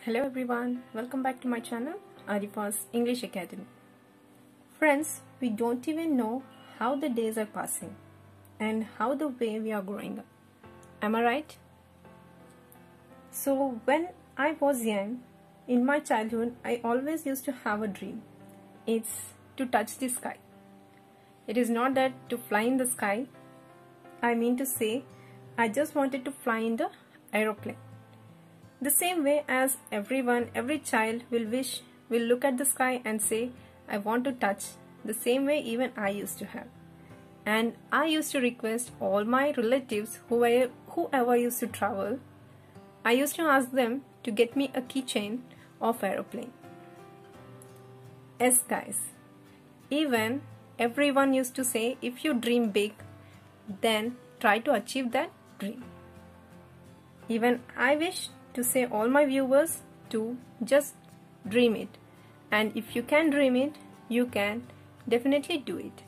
Hello everyone, welcome back to my channel Arifa's English Academy. Friends, we don't even know how the days are passing and how the way we are growing up. Am I right? So when I was young, in my childhood, I always used to have a dream. It's to touch the sky. It is not that to fly in the sky. I mean to say, I just wanted to fly in the aeroplane. The same way as every child will look at the sky and say, I want to touch. The same way even I used to have. And I used to request all my relatives, whoever used to travel, I used to ask them to get me a keychain of aeroplane. Yes guys, even everyone used to say, if you dream big, then try to achieve that dream. Even I wish to say all my viewers to just dream it, and if you can dream it, you can definitely do it.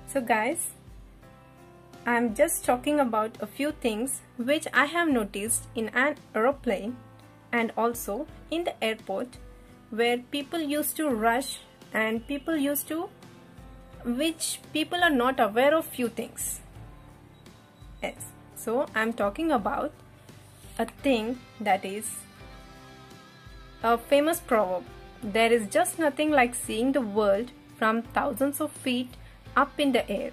So guys, I'm just talking about a few things which I have noticed in an aeroplane and also in the airport, where people used to rush and which people are not aware of few things. Yes, so I'm talking about a thing that is a famous proverb. There is just nothing like seeing the world from thousands of feet up in the air.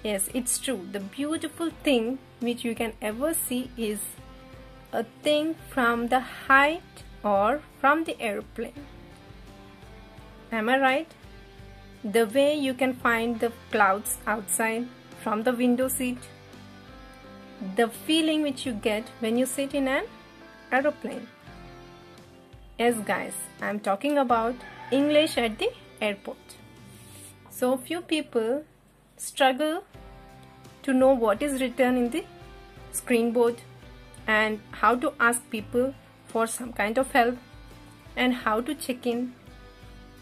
Yes, it's true. The beautiful thing which you can ever see is a thing from the height or from the airplane. Am I right? The way you can find the clouds outside from the window seat. The feeling which you get when you sit in an aeroplane. Yes guys, I'm talking about English at the airport. So few people struggle to know what is written in the screen board and how to ask people for some kind of help and how to check in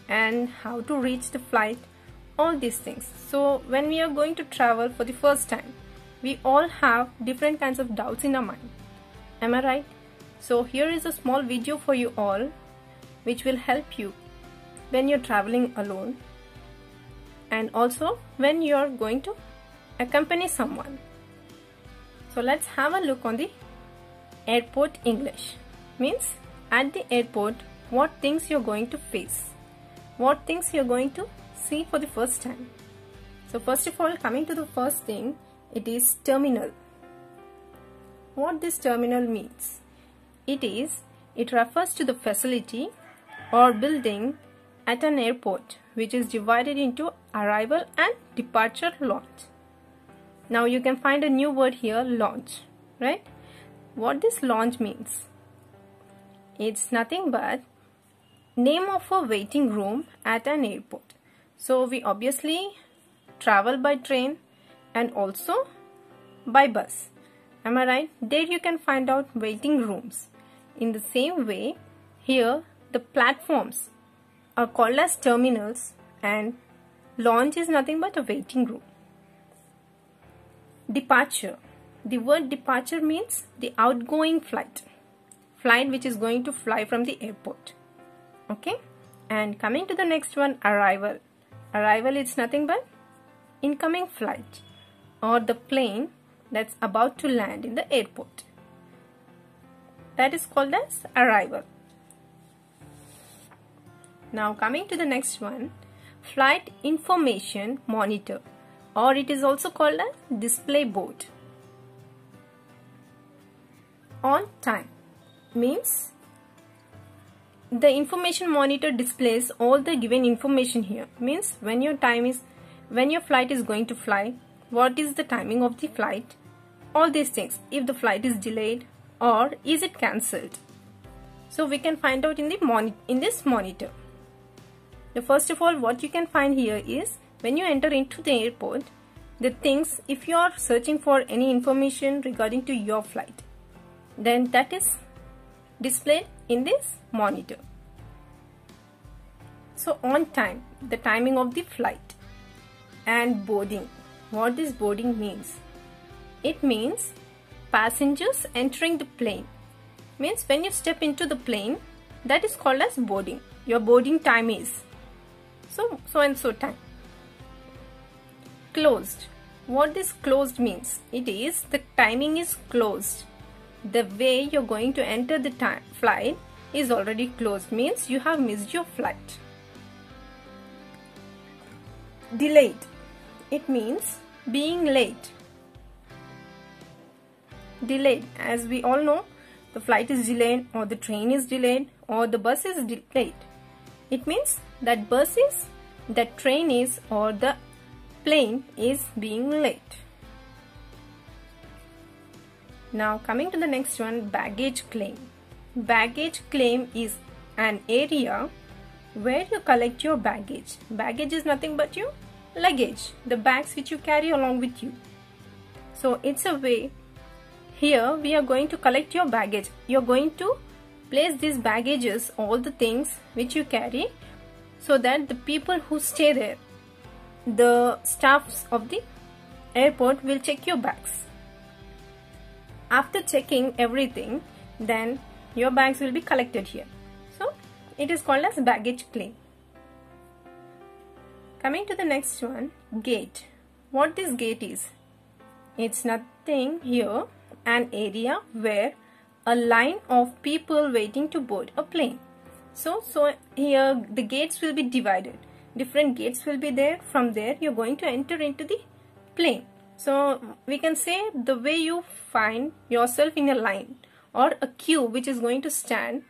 and how to reach the flight, all these things. So when we are going to travel for the first time, we all have different kinds of doubts in our mind. Am I right? So here is a small video for you all which will help you when you're traveling alone and also when you're going to accompany someone. So let's have a look on the airport English. Means at the airport, what things you're going to face, what things you're going to see for the first time. So first of all, coming to the first thing, it is terminal. What this terminal means? It refers to the facility or building at an airport which is divided into arrival and departure launch. Now you can find a new word here, launch, right? What this launch means? It's nothing but name of a waiting room at an airport. So we obviously travel by train and also by bus. Am I right? There you can find out waiting rooms. In the same way, here the platforms are called as terminals and launch is nothing but a waiting room. Departure. The word departure means the outgoing flight. Flight which is going to fly from the airport. Okay? And coming to the next one, arrival. Arrival is nothing but incoming flight or the plane that's about to land in the airport. That is called as arrival. Now coming to the next one, flight information monitor, or it is also called as display board. On time means the information monitor displays all the given information here. Means when your flight is going to fly, what is the timing of the flight, all these things, if the flight is delayed or is it cancelled. So we can find out in this monitor. The first of all, what you can find here is when you enter into the airport, the things, if you are searching for any information regarding to your flight, then that is displayed in this monitor. So on time, the timing of the flight. And boarding. What this boarding means? It means passengers entering the plane means when you step into the plane, that is called as boarding. Your boarding time is so and so time. Closed. What this closed means? It is the timing is closed. The way you're going to enter the flight is already closed, means you have missed your flight. Delayed. It means being late. Delayed. As we all know, the flight is delayed, or the train is delayed, or the bus is delayed. It means that bus is, that train is, or the plane is being late. Now coming to the next one, baggage claim. Baggage claim is an area where you collect your baggage. Baggage is nothing but your luggage, the bags which you carry along with you. So it's a way, here we are going to collect your baggage. You're going to place these baggages, all the things which you carry, so that the people who stay there, the staffs of the airport, will check your bags. After checking everything, then your bags will be collected here. So it is called as baggage claim. Coming to the next one, gate. What this gate is? It's nothing here, an area where a line of people waiting to board a plane. So here the gates will be divided. Different gates will be there. From there you're going to enter into the plane. So we can say the way you find yourself in a line or a queue which is going to stand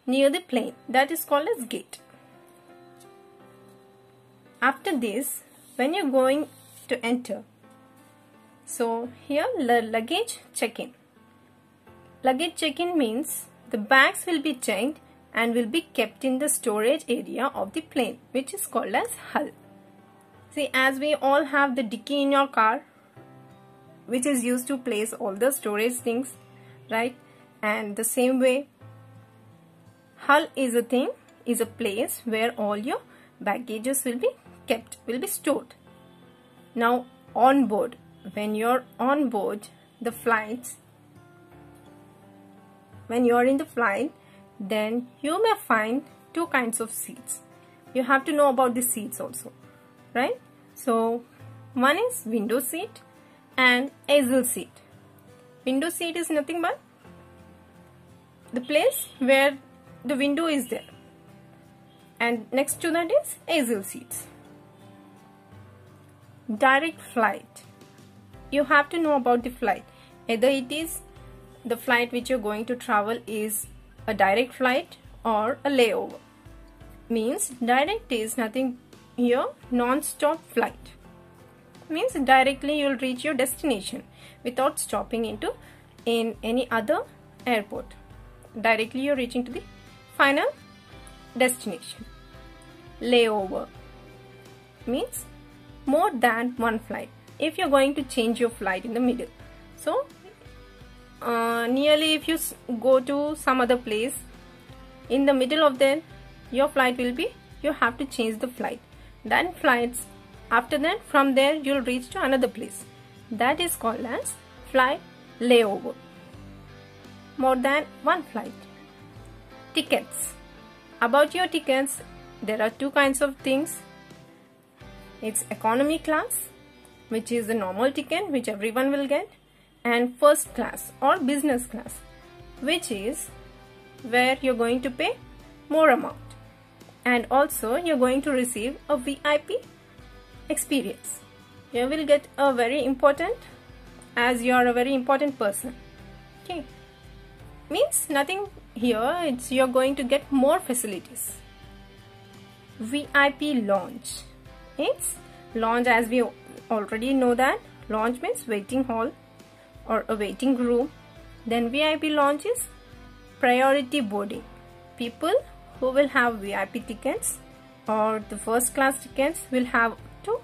near the plane, that is called as gate. After this, when you're going to enter, so here luggage check-in. Luggage check-in means the bags will be checked and will be kept in the storage area of the plane, which is called as hull. See, as we all have the dicky in your car, which is used to place all the storage things, right? And the same way, hull is a thing, is a place where all your baggages will be kept, will be stored. Now on board, when you're on board the flights, when you're in the flight, then you may find two kinds of seats. You have to know about the seats also, right? So one is window seat and aisle seat. Window seat is nothing but the place where the window is there, and next to that is aisle seats. Direct flight. You have to know about the flight. Either it is the flight which you're going to travel is a direct flight or a layover. Means direct is nothing here, non-stop flight. Means directly you'll reach your destination without stopping in any other airport. Directly you're reaching to the final destination. Layover means more than one flight. If you're going to change your flight in the middle, so nearly if you go to some other place, in the middle of that your flight will be, you have to change the flight. Then flights after that, from there you'll reach to another place. That is called as flight layover. More than one flight. Tickets. About your tickets, there are two kinds of things. It's economy class, which is the normal ticket which everyone will get, and first class or business class, which is where you're going to pay more amount, and also you're going to receive a VIP experience. You will get a very important, as you are a very important person. Okay, means nothing here, it's you're going to get more facilities. VIP lounge. It's lounge, as we already know that lounge means waiting hall or a waiting room. Then VIP lounge is priority boarding. People who will have VIP tickets or the first class tickets will have to,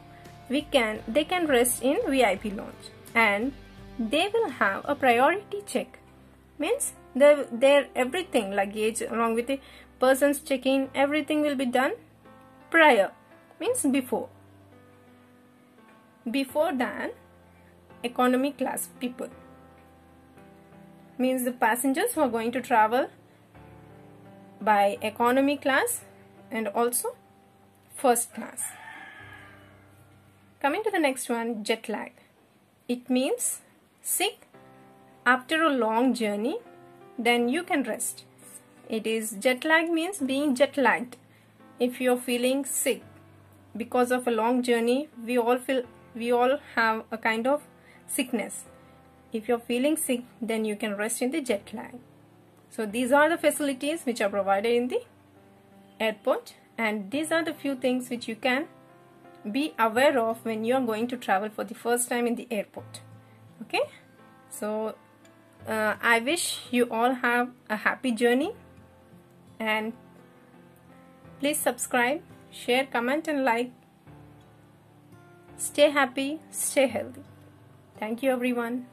they can rest in VIP lounge, and they will have a priority check. Means their everything, luggage along with the person's check-in, everything will be done prior, means before than economy class people. means the passengers who are going to travel by economy class and also first class. Coming to the next one, jet lag. It means sick after a long journey, then you can rest. It is jet lag means being jet lagged. If you're feeling sick because of a long journey, we all have a kind of sickness. If you're feeling sick, then you can rest in the jet lag. So these are the facilities which are provided in the airport, and these are the few things which you can be aware of when you are going to travel for the first time in the airport. Okay, so I wish you all have a happy journey, and please subscribe, share, comment and like. Stay happy, stay healthy. Thank you everyone.